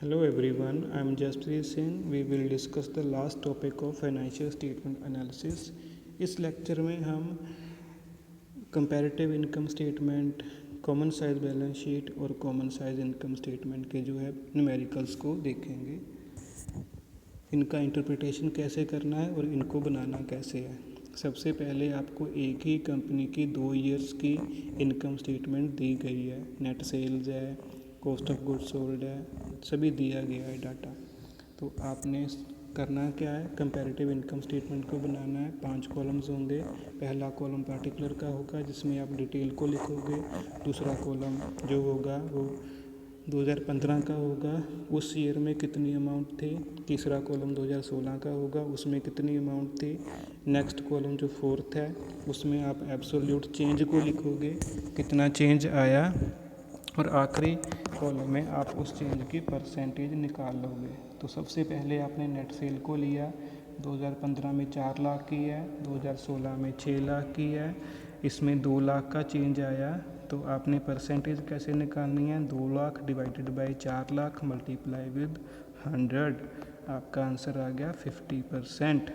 Hello everyone, I am Jaspreet Singh. We will discuss the last topic of financial statement analysis. इस lecture में हम comparative income statement, common size balance sheet और common size income statement के जो है numericals को देखेंगे। इनका इंटरप्रिटेशन कैसे करना है और इनको बनाना कैसे है। सबसे पहले आपको एक ही कंपनी की 2 ईयर्स की इनकम स्टेटमेंट दी गई है। नेट सेल्स है, कॉस्ट ऑफ गुड्स सोल्ड है, सभी दिया गया है डाटा। तो आपने करना क्या है, कंपैरेटिव इनकम स्टेटमेंट को बनाना है। 5 कॉलम्स होंगे। पहला कॉलम पार्टिकुलर का होगा जिसमें आप डिटेल को लिखोगे। दूसरा कॉलम जो होगा वो 2015 का होगा, उस ईयर में कितनी अमाउंट थी। तीसरा कॉलम 2016 का होगा, उसमें कितनी अमाउंट थी। नेक्स्ट कॉलम जो फोर्थ है उसमें आप एब्सोल्यूट चेंज को लिखोगे, कितना चेंज आया। और आखिरी कॉलम में आप उस चेंज की परसेंटेज निकाल लोगे। तो सबसे पहले आपने नेट सेल को लिया, 2015 में 4 लाख की है, 2016 में 6 लाख की है, इसमें 2 लाख का चेंज आया। तो आपने परसेंटेज कैसे निकालनी है, 2 lakh divided by 4 lakh multiply with 100। आपका आंसर आ गया 50%।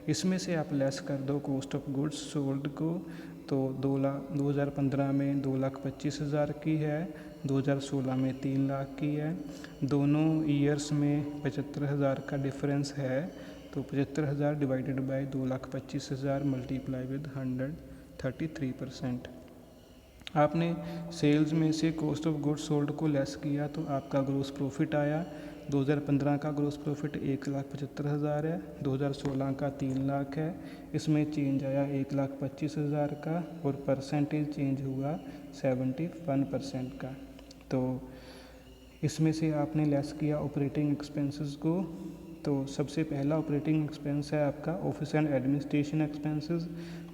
इसमें से आप लेस कर दो कॉस्ट ऑफ गुड्स सोल्ड को। तो 2015 में 2,25,000 की है, 2016 में 3 लाख की है। दोनों ईयर्स में 75,000 का डिफरेंस है। तो 75,000 डिवाइडेड बाई 2,25,000 मल्टीप्लाई विद 100, 33%। आपने सेल्स में से कॉस्ट ऑफ गुड्स सोल्ड को लेस किया तो आपका ग्रोस प्रॉफिट आया। 2015 का ग्रोस प्रॉफिट 1,75,000 है, 2016 का 3 लाख है। इसमें चेंज आया 1,25,000 का और परसेंटेज चेंज हुआ 71% का। तो इसमें से आपने लेस किया ऑपरेटिंग एक्सपेंसेस को। तो सबसे पहला ऑपरेटिंग एक्सपेंस है आपका ऑफिस एंड एडमिनिस्ट्रेशन एक्सपेंसेस।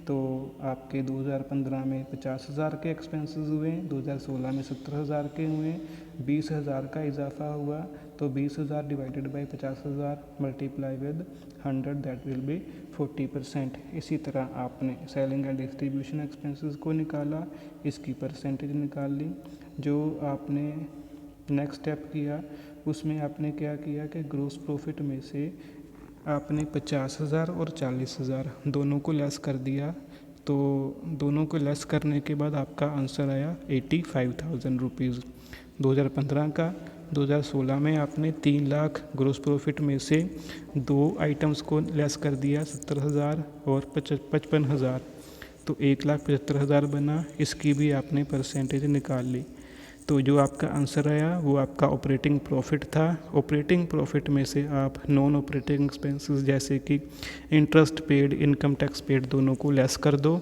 तो आपके 2015 में 50,000 के एक्सपेंसेस हुए, 2016 में 70,000 के हुए, 20,000 का इजाफा हुआ। तो 20,000 divided by 50,000 multiply with 100, that will B 40%। इसी तरह आपने सेलिंग एंड डिस्ट्रीब्यूशन एक्सपेंसेस को निकाला, इसकी परसेंटेज निकाल ली। जो आपने नेक्स्ट स्टेप किया उसमें आपने क्या किया कि ग्रोस प्रॉफिट में से आपने 50,000 और 40,000 दोनों को लेस कर दिया। तो दोनों को लेस करने के बाद आपका आंसर आया 85,000 रुपीज़ 2015 का। 2016 में आपने 3 लाख ग्रोस प्रॉफिट में से 2 आइटम्स को लेस कर दिया, 70,000 और 55,000। तो 1,75,000 बना, इसकी भी आपने परसेंटेज निकाल ली। तो जो आपका आंसर आया वो आपका ऑपरेटिंग प्रॉफिट था। ऑपरेटिंग प्रॉफिट में से आप नॉन ऑपरेटिंग एक्सपेंसेस जैसे कि interest paid, income tax paid दोनों को लेस कर दो।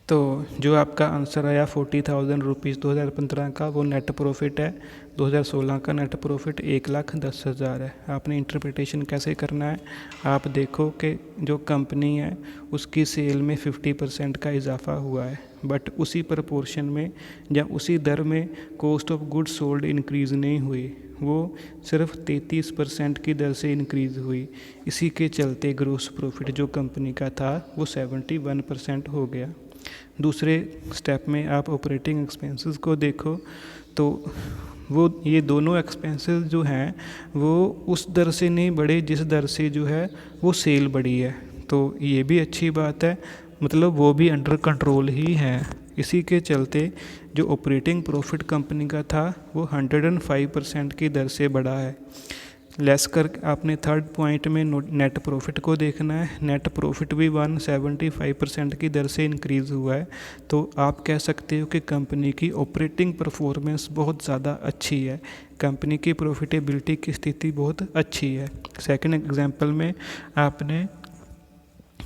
तो जो आपका आंसर आया 40,000 रुपीज़ 2015 का वो नेट प्रॉफिट है। 2016 का नेट प्रॉफिट 1,10,000 है। आपने इंटरप्रिटेशन कैसे करना है, आप देखो कि जो कंपनी है उसकी सेल में 50% का इजाफा हुआ है, बट उसी प्रपोर्शन में या उसी दर में cost of goods sold increase नहीं हुई, वो सिर्फ 33% की दर से इंक्रीज़ हुई। इसी के चलते ग्रोस प्रॉफिट जो कंपनी का था वो 71% हो गया। दूसरे स्टेप में आप ऑपरेटिंग एक्सपेंसेस को देखो तो वो ये दोनों एक्सपेंसेस जो हैं वो उस दर से नहीं बढ़े जिस दर से जो है वो सेल बढ़ी है। तो ये भी अच्छी बात है, मतलब वो भी अंडर कंट्रोल ही है। इसी के चलते जो ऑपरेटिंग प्रॉफिट कंपनी का था वो 105% की दर से बढ़ा है। लेस कर आपने थर्ड पॉइंट में नेट प्रॉफिट को देखना है। नेट प्रॉफिट भी 175% की दर से इंक्रीज़ हुआ है। तो आप कह सकते हो कि कंपनी की ऑपरेटिंग परफॉर्मेंस बहुत ज़्यादा अच्छी है, कंपनी की प्रॉफिटेबिलिटी की स्थिति बहुत अच्छी है। सेकंड एग्जांपल में आपने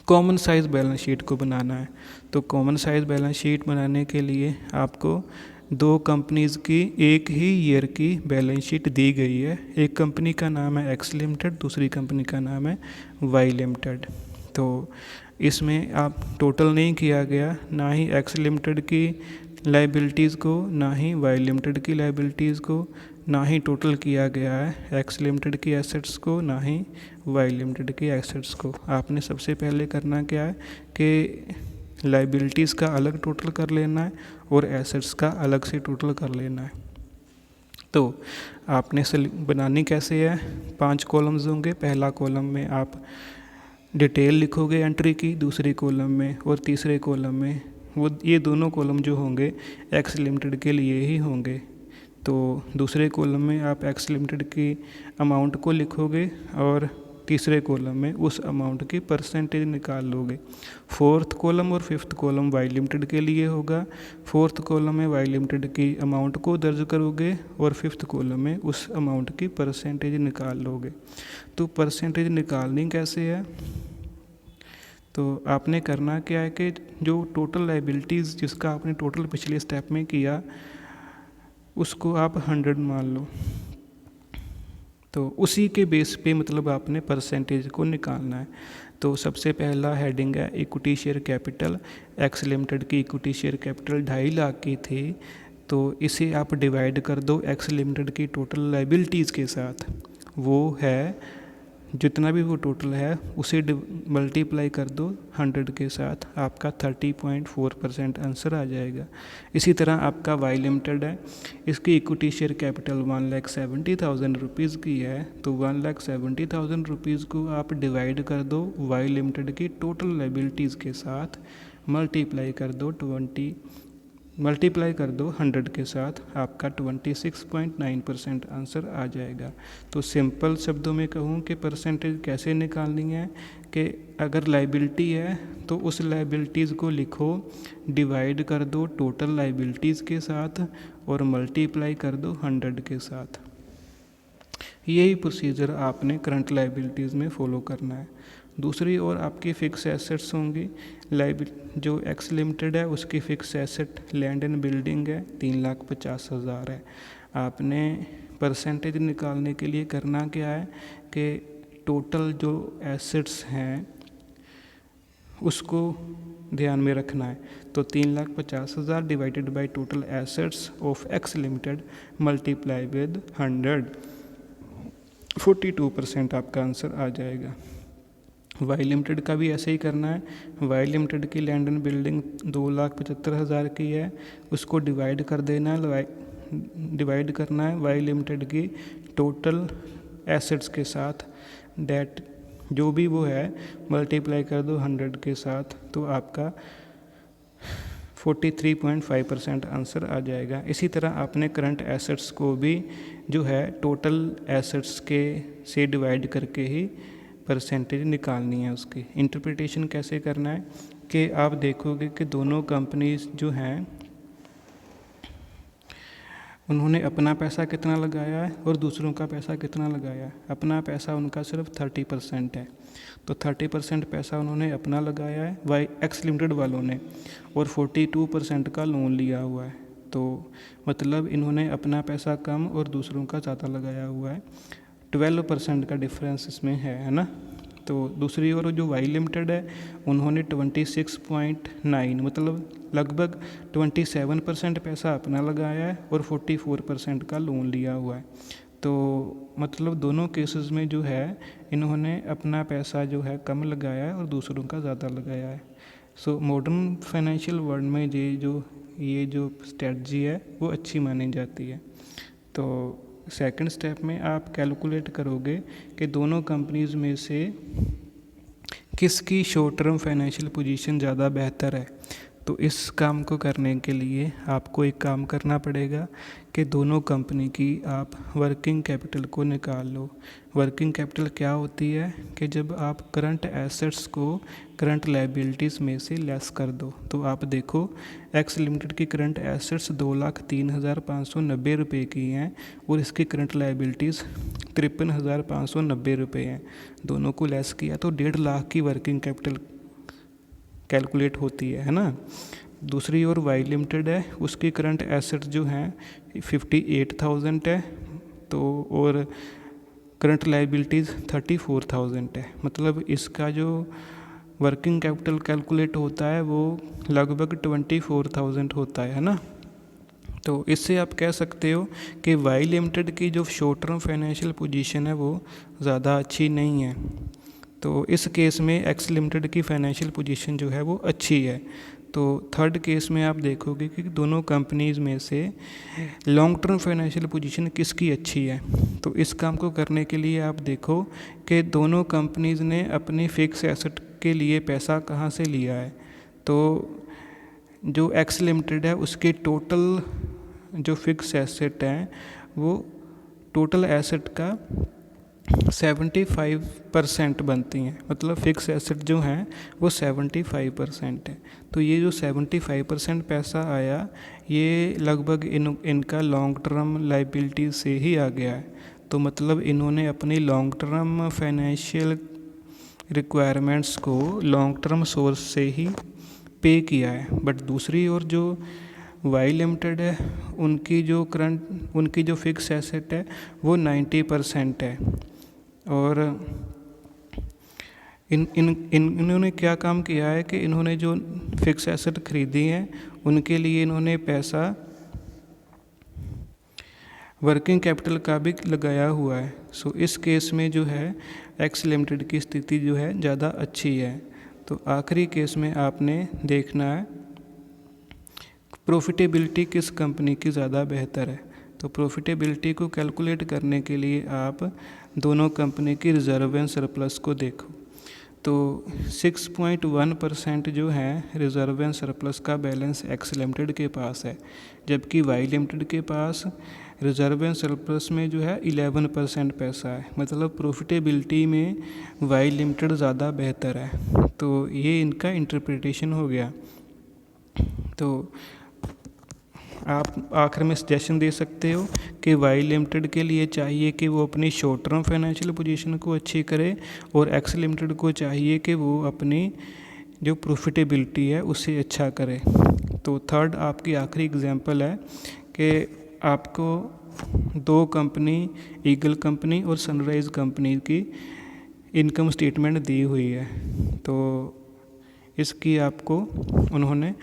कॉमन साइज़ बैलेंस शीट को बनाना है। तो कॉमन साइज़ बैलेंस शीट बनाने के लिए आपको 2 कंपनीज़ की एक ही ईयर की बैलेंस शीट दी गई है। एक कंपनी का नाम है एक्स लिमिटेड, दूसरी कंपनी का नाम है वाई लिमिटेड। तो इसमें आप टोटल नहीं किया गया, ना ही एक्स लिमिटेड की लाइबिलिटीज़ को, ना ही वाई लिमिटेड की लाइबिलिटीज़ को, ना ही टोटल किया गया है एक्स लिमिटेड की एसेट्स को, ना ही वाई लिमिटेड की एसेट्स को। आपने सबसे पहले करना क्या है कि लाइबिलिटीज़ का अलग टोटल कर लेना है और एसेट्स का अलग से टोटल कर लेना है। तो आपने बनानी कैसे है, 5 कॉलम्स होंगे। पहला कॉलम में आप डिटेल लिखोगे एंट्री की, दूसरे कॉलम में और तीसरे कॉलम में वो ये दोनों कॉलम जो होंगे एक्स लिमिटेड के लिए ही होंगे। तो दूसरे कॉलम में आप एक्स लिमिटेड की अमाउंट को लिखोगे और तीसरे कॉलम में उस अमाउंट की परसेंटेज निकाल लोगे। फोर्थ कॉलम और फिफ्थ कॉलम वाई लिमिटेड के लिए होगा। फोर्थ कॉलम में वाई लिमिटेड की अमाउंट को दर्ज करोगे और फिफ्थ कॉलम में उस अमाउंट की परसेंटेज निकाल लोगे। तो परसेंटेज निकालनी कैसे है, तो आपने करना क्या है कि जो टोटल लाइबिलिटीज़ जिसका आपने टोटल पिछले स्टेप में किया उसको आप 100 मान लो। तो उसी के बेस पे मतलब आपने परसेंटेज को निकालना है। तो सबसे पहला हेडिंग है equity share capital. X limited की इक्विटी शेयर कैपिटल 2.5 लाख की थी, तो इसे आप डिवाइड कर दो एक्स लिमिटेड की टोटल लाइबिलिटीज़ के साथ। वो है जितना भी वो टोटल है उसे मल्टीप्लाई कर दो 100 के साथ, आपका 30.4% आंसर आ जाएगा। इसी तरह आपका वाई लिमिटेड है, इसकी इक्विटी शेयर कैपिटल 1,70,000 रुपीज़ की है, तो 1,70,000 रुपीज़ को आप डिवाइड कर दो वाई लिमिटेड की टोटल लाइबिलिटीज़ के साथ, मल्टीप्लाई कर दो 100 के साथ, आपका 26.9% आंसर आ जाएगा। तो सिंपल शब्दों में कहूँ कि परसेंटेज कैसे निकालनी है कि अगर लाइबिलिटी है तो उस लाइबिलिटीज़ को लिखो, डिवाइड कर दो टोटल लाइबिलिटीज़ के साथ और मल्टीप्लाई कर दो 100 के साथ। यही प्रोसीजर आपने करंट लाइबिलिटीज़ में फॉलो करना है। दूसरी ओर आपकी फ़िक्स एसेट्स होंगी। जो एक्स लिमिटेड है उसकी fix asset land and building है 3,50,000 है। आपने परसेंटेज निकालने के लिए करना क्या है कि टोटल जो एसेट्स हैं उसको ध्यान में रखना है। तो 3,50,000 divided by total assets of x limited multiply with 100, 42% आपका आंसर आ जाएगा। वाई लिमिटेड का भी ऐसे ही करना है। वाई लिमिटेड की लैंड एंड बिल्डिंग 2,75,000 की है, उसको डिवाइड करना है वाई लिमिटेड की टोटल एसेट्स के साथ, डेट जो भी वो है मल्टीप्लाई कर दो 100 के साथ, तो आपका 43.5% आंसर आ जाएगा। इसी तरह आपने करंट एसेट्स को भी जो है टोटल एसेट्स के से डिवाइड करके ही परसेंटेज निकालनी है। उसकी इंटरप्रिटेशन कैसे करना है कि आप देखोगे कि दोनों कंपनीज जो हैं उन्होंने अपना पैसा कितना लगाया है और दूसरों का पैसा कितना लगाया है। अपना पैसा उनका सिर्फ 30% है, तो 30% पैसा उन्होंने अपना लगाया है वाई एक्स लिमिटेड वालों ने, और 42% का लोन लिया हुआ है। तो मतलब इन्होंने अपना पैसा कम और दूसरों का ज़्यादा लगाया हुआ है। 12% का डिफरेंस इसमें है ना। तो दूसरी ओर जो वाई लिमिटेड है उन्होंने 26.9 मतलब लगभग 27% पैसा अपना लगाया है और 44% का लोन लिया हुआ है। तो मतलब दोनों केसेस में जो है इन्होंने अपना पैसा जो है कम लगाया है और दूसरों का ज़्यादा लगाया है। सो मॉडर्न फाइनेंशियल वर्ल्ड में ये जो स्ट्रेटजी है वो अच्छी मानी जाती है। तो सेकंड स्टेप में आप कैलकुलेट करोगे कि दोनों कंपनीज़ में से किसकी शॉर्ट टर्म फाइनेंशियल पोजीशन ज़्यादा बेहतर है। तो इस काम को करने के लिए आपको एक काम करना पड़ेगा कि दोनों कंपनी की आप वर्किंग कैपिटल को निकाल लो। वर्किंग कैपिटल क्या होती है कि जब आप करंट एसेट्स को करंट लायबिलिटीज़ में से लेस कर दो। तो आप देखो एक्स लिमिटेड की करंट एसेट्स 2,03,590 रुपये की हैं और इसकी करंट लायबिलिटीज़ 53,590 रुपये हैं। दोनों को लेस किया तो 1.5 लाख की वर्किंग कैपिटल कैलकुलेट होती है ना। दूसरी ओर वाई लिमिटेड है, उसकी करंट एसेट्स जो हैं 58,000 है, तो और करंट लायबिलिटीज़ 34,000 है। मतलब इसका जो वर्किंग कैपिटल कैलकुलेट होता है वो लगभग 24,000 होता है ना। तो इससे आप कह सकते हो कि वाई लिमिटेड की जो शॉर्ट टर्म फाइनेंशियल पोजीशन है वो ज़्यादा अच्छी नहीं है। तो इस केस में एक्स लिमिटेड की फाइनेंशियल पोजीशन जो है वो अच्छी है। तो थर्ड केस में आप देखोगे कि दोनों कंपनीज़ में से लॉन्ग टर्म फाइनेंशियल पोजीशन किसकी अच्छी है। तो इस काम को करने के लिए आप देखो कि दोनों कंपनीज़ ने अपनी फिक्स एसेट के लिए पैसा कहाँ से लिया है। तो जो एक्स लिमिटेड है उसके टोटल जो फिक्स एसेट है वो टोटल एसेट का 75% बनती हैं, मतलब फिक्स एसेट जो हैं वो 75% है। तो ये जो 75% पैसा आया ये लगभग इनका लॉन्ग टर्म लाइबिलिटी से ही आ गया है। तो मतलब इन्होंने अपनी लॉन्ग टर्म फाइनेंशियल रिक्वायरमेंट्स को लॉन्ग टर्म सोर्स से ही पे किया है। बट दूसरी ओर जो वाई लिमिटेड है उनकी जो फिक्स एसेट है वो 90% है। और इन्होंने क्या काम किया है कि इन्होंने जो फिक्स एसेट खरीदी हैं उनके लिए इन्होंने पैसा वर्किंग कैपिटल का भी लगाया हुआ है। सो इस केस में जो है एक्स लिमिटेड की स्थिति जो है ज़्यादा अच्छी है। तो आखिरी केस में आपने देखना है प्रॉफिटेबिलिटी किस कंपनी की ज़्यादा बेहतर है। तो प्रॉफिटेबिलिटी को कैलकुलेट करने के लिए आप दोनों कंपनी की रिजर्व एंड सरप्लस को देखो। तो 6.1% जो है रिजर्व एंड सरप्लस का बैलेंस एक्स लिमिटेड के पास है, जबकि वाई लिमिटेड के पास रिजर्व एंड सरप्लस में जो है 11% पैसा है। मतलब प्रॉफिटेबिलिटी में वाई लिमिटेड ज़्यादा बेहतर है। तो ये इनका इंटरप्रिटेशन हो गया। तो आप आखिर में सजेशन दे सकते हो कि वाई लिमिटेड के लिए चाहिए कि वो अपनी शॉर्ट टर्म फाइनेंशियल पोजीशन को अच्छी करे और एक्स लिमिटेड को चाहिए कि वो अपनी जो प्रॉफिटेबिलिटी है उसे अच्छा करे। तो थर्ड आपकी आखिरी एग्जांपल है कि आपको दो कंपनी ईगल कंपनी और सनराइज़ कंपनी की इनकम स्टेटमेंट दी हुई है। तो इसकी आपको उन्होंने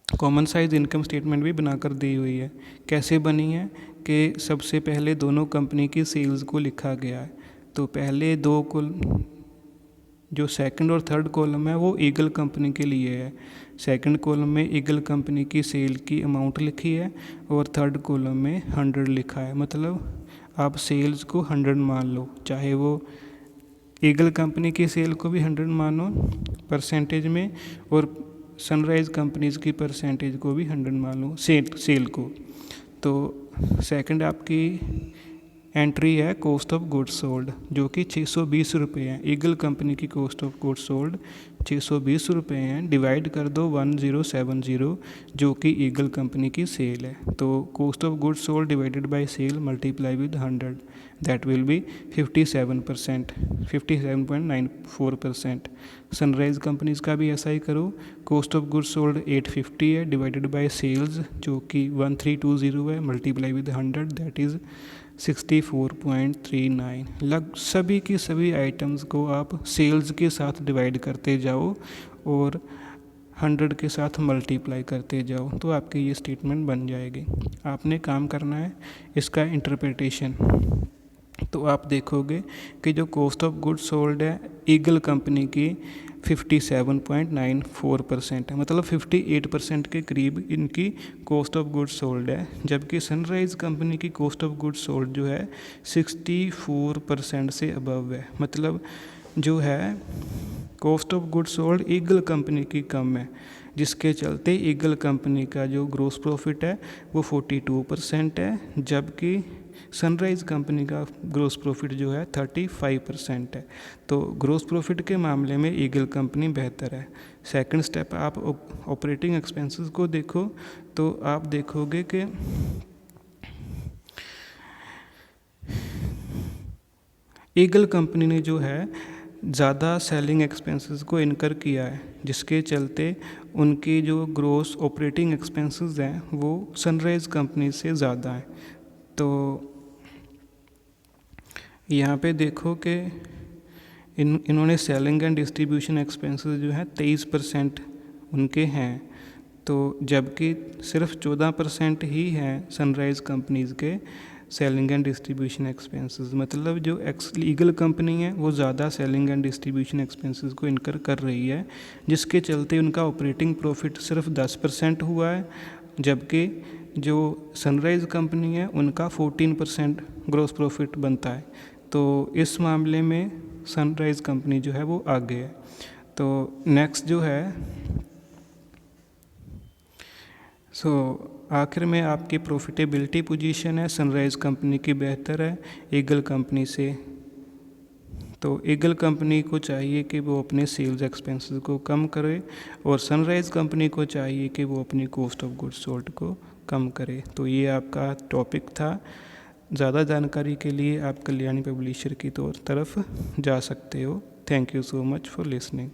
कॉमन साइज इनकम स्टेटमेंट भी बनाकर दी हुई है। कैसे बनी है कि सबसे पहले दोनों कंपनी की सेल्स को लिखा गया है। तो पहले जो सेकंड और थर्ड कॉलम है वो ईगल कंपनी के लिए है। सेकंड कॉलम में ईगल कंपनी की सेल की अमाउंट लिखी है और थर्ड कॉलम में 100 लिखा है। मतलब आप सेल्स को 100 मान लो, चाहे वो ईगल कंपनी की सेल को भी 100 मानो परसेंटेज में और सनराइज़ कंपनीज़ की परसेंटेज को भी 100 मान लो सेल को। तो सेकंड आपकी एंट्री है कॉस्ट ऑफ गुड्स सोल्ड जो कि 620 रुपये है। ईगल कंपनी की कॉस्ट ऑफ गुड्स सोल्ड 620 रुपये हैं। डिवाइड कर दो 1070 जो कि ईगल कंपनी की सेल है। तो cost of goods sold divided by sale multiply with 100 that will be 57%, 57.94%। Sunrise companies का भी ऐसा ही करो। कॉस्ट ऑफ गुड्स सोल्ड 850 है डिवाइडेड बाय सेल्स जो कि 1320 है मल्टीप्लाई विद 100 दैट इज़ 64.39। सभी की सभी आइटम्स को आप सेल्स के साथ डिवाइड करते जाओ और 100 के साथ मल्टीप्लाई करते जाओ तो आपकी ये स्टेटमेंट बन जाएगी। आपने काम करना है इसका इंटरप्रिटेशन। तो आप देखोगे कि जो कॉस्ट ऑफ गुड्स सोल्ड है ईगल कंपनी की 57.94% है, मतलब 58% के करीब इनकी कॉस्ट ऑफ गुड्स सोल्ड है। जबकि सनराइज़ कंपनी की कॉस्ट ऑफ गुड्स सोल्ड जो है 64% से अबव है। मतलब जो है cost of goods sold eagle company की कम है, जिसके चलते ईगल कंपनी का जो ग्रोस प्रॉफिट है वो 42% है, जबकि सनराइज़ कंपनी का ग्रोस प्रॉफिट जो है 35% है। तो ग्रोस प्रॉफिट के मामले में ईगल कंपनी बेहतर है। सेकंड स्टेप आप ऑपरेटिंग एक्सपेंसेस को देखो तो आप देखोगे कि ईगल कंपनी ने जो है ज़्यादा सेलिंग एक्सपेंसेस को इनकर किया है, जिसके चलते उनकी जो ग्रोस ऑपरेटिंग एक्सपेंसेस हैं वो सनराइज़ कंपनी से ज़्यादा है। तो यहाँ पे देखो कि इन्होंने सेलिंग एंड डिस्ट्रीब्यूशन एक्सपेंसेस जो है 23% उनके हैं, तो जबकि सिर्फ 14% ही हैं सनराइज़ कंपनीज़ के। सेलिंग एंड डिस्ट्रीब्यूशन एक्सपेंसेस, मतलब जो एक्स लीगल कंपनी है वो ज़्यादा सेलिंग एंड डिस्ट्रीब्यूशन एक्सपेंसेस को इनकर कर रही है, जिसके चलते उनका ऑपरेटिंग प्रॉफिट सिर्फ 10% हुआ है, जबकि जो सनराइज़ कंपनी है उनका 14% ग्रॉस प्रॉफिट बनता है। तो इस मामले में सनराइज़ कंपनी जो है वो आगे है। तो नेक्स्ट जो है आखिर में आपकी प्रॉफिटेबिलिटी पोजीशन है सनराइज़ कंपनी की बेहतर है ईगल कंपनी से। तो ईगल कंपनी को चाहिए कि वो अपने सेल्स एक्सपेंसेस को कम करे और सनराइज़ कंपनी को चाहिए कि वो अपनी कॉस्ट ऑफ गुड्स सोल्ड को कम करे। तो ये आपका टॉपिक था। ज़्यादा जानकारी के लिए आप कल्याणी पब्लिशर की तरफ जा सकते हो। Thank you so much for listening.